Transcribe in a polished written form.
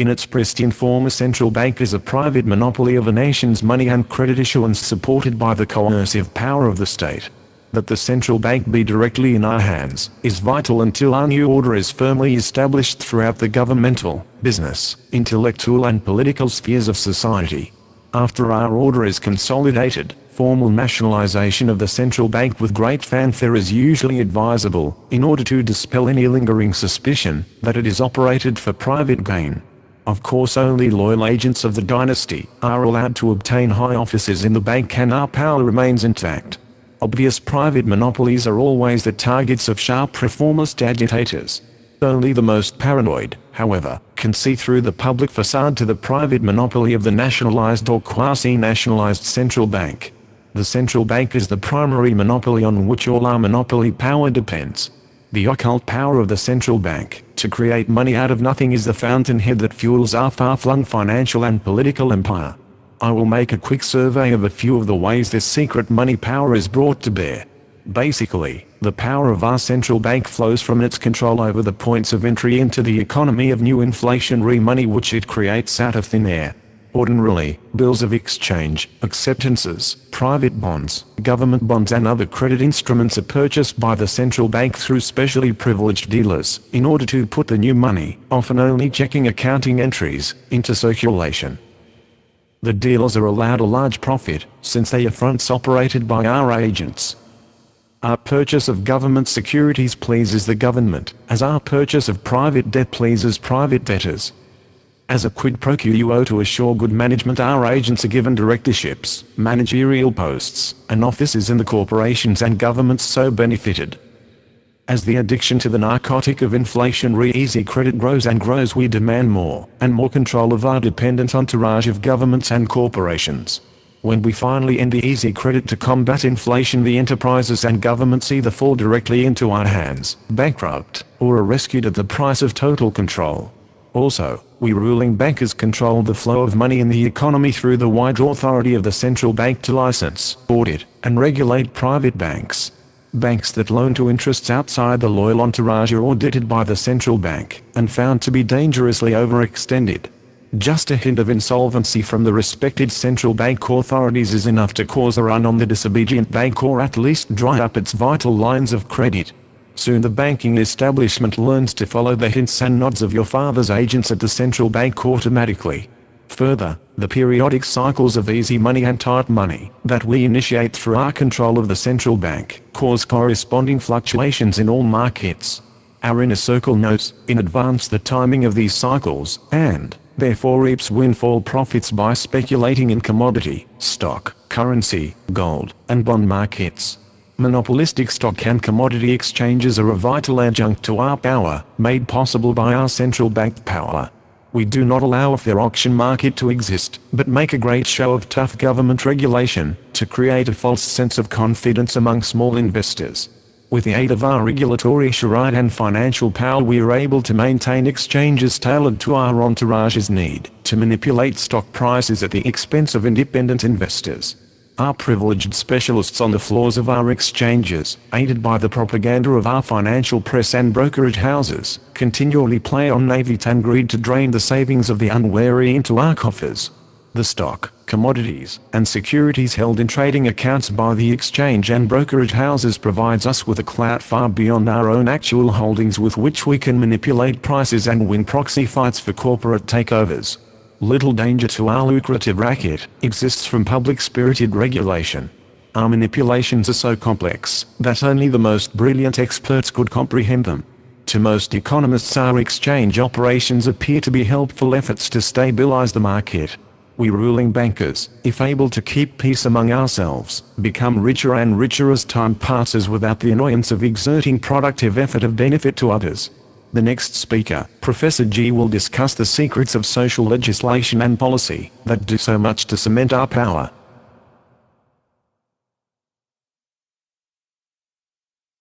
In its pristine form, a central bank is a private monopoly of a nation's money and credit issuance supported by the coercive power of the state. That the central bank be directly in our hands is vital until our new order is firmly established throughout the governmental, business, intellectual and political spheres of society. After our order is consolidated, formal nationalization of the central bank with great fanfare is usually advisable, in order to dispel any lingering suspicion that it is operated for private gain. Of course, only loyal agents of the dynasty are allowed to obtain high offices in the bank and our power remains intact. Obvious private monopolies are always the targets of sharp reformist agitators. Only the most paranoid, however, can see through the public facade to the private monopoly of the nationalized or quasi-nationalized central bank. The central bank is the primary monopoly on which all our monopoly power depends. The occult power of the central bank, to create money out of nothing, is the fountainhead that fuels our far-flung financial and political empire. I will make a quick survey of a few of the ways this secret money power is brought to bear. Basically, the power of our central bank flows from its control over the points of entry into the economy of new inflationary money which it creates out of thin air. Ordinarily, bills of exchange, acceptances, private bonds, government bonds and other credit instruments are purchased by the central bank through specially privileged dealers, in order to put the new money, often only checking accounting entries, into circulation. The dealers are allowed a large profit, since they are fronts operated by our agents. Our purchase of government securities pleases the government, as our purchase of private debt pleases private debtors. As a quid pro quo to assure good management, our agents are given directorships, managerial posts, and offices in the corporations and governments so benefited. As the addiction to the narcotic of inflationary easy credit grows and grows, we demand more and more control of our dependent entourage of governments and corporations. When we finally end the easy credit to combat inflation, the enterprises and governments either fall directly into our hands, bankrupt, or are rescued at the price of total control. Also, we ruling bankers control the flow of money in the economy through the wide authority of the central bank to license, audit, and regulate private banks. Banks that loan to interests outside the loyal entourage are audited by the central bank, and found to be dangerously overextended. Just a hint of insolvency from the respected central bank authorities is enough to cause a run on the disobedient bank, or at least dry up its vital lines of credit. Soon the banking establishment learns to follow the hints and nods of your father's agents at the central bank automatically. Further, the periodic cycles of easy money and tight money that we initiate through our control of the central bank cause corresponding fluctuations in all markets. Our inner circle knows in advance the timing of these cycles, and therefore reaps windfall profits by speculating in commodity, stock, currency, gold, and bond markets. Monopolistic stock and commodity exchanges are a vital adjunct to our power, made possible by our central bank power. We do not allow a fair auction market to exist, but make a great show of tough government regulation, to create a false sense of confidence among small investors. With the aid of our regulatory charade and financial power, we are able to maintain exchanges tailored to our entourage's need, to manipulate stock prices at the expense of independent investors. Our privileged specialists on the floors of our exchanges, aided by the propaganda of our financial press and brokerage houses, continually play on naivete and greed to drain the savings of the unwary into our coffers. The stock, commodities, and securities held in trading accounts by the exchange and brokerage houses provides us with a clout far beyond our own actual holdings, with which we can manipulate prices and win proxy fights for corporate takeovers. Little danger to our lucrative racket exists from public-spirited regulation. Our manipulations are so complex that only the most brilliant experts could comprehend them. To most economists, our exchange operations appear to be helpful efforts to stabilize the market. We ruling bankers, if able to keep peace among ourselves, become richer and richer as time passes without the annoyance of exerting productive effort of benefit to others. The next speaker, Professor G, will discuss the secrets of social legislation and policy that do so much to cement our power.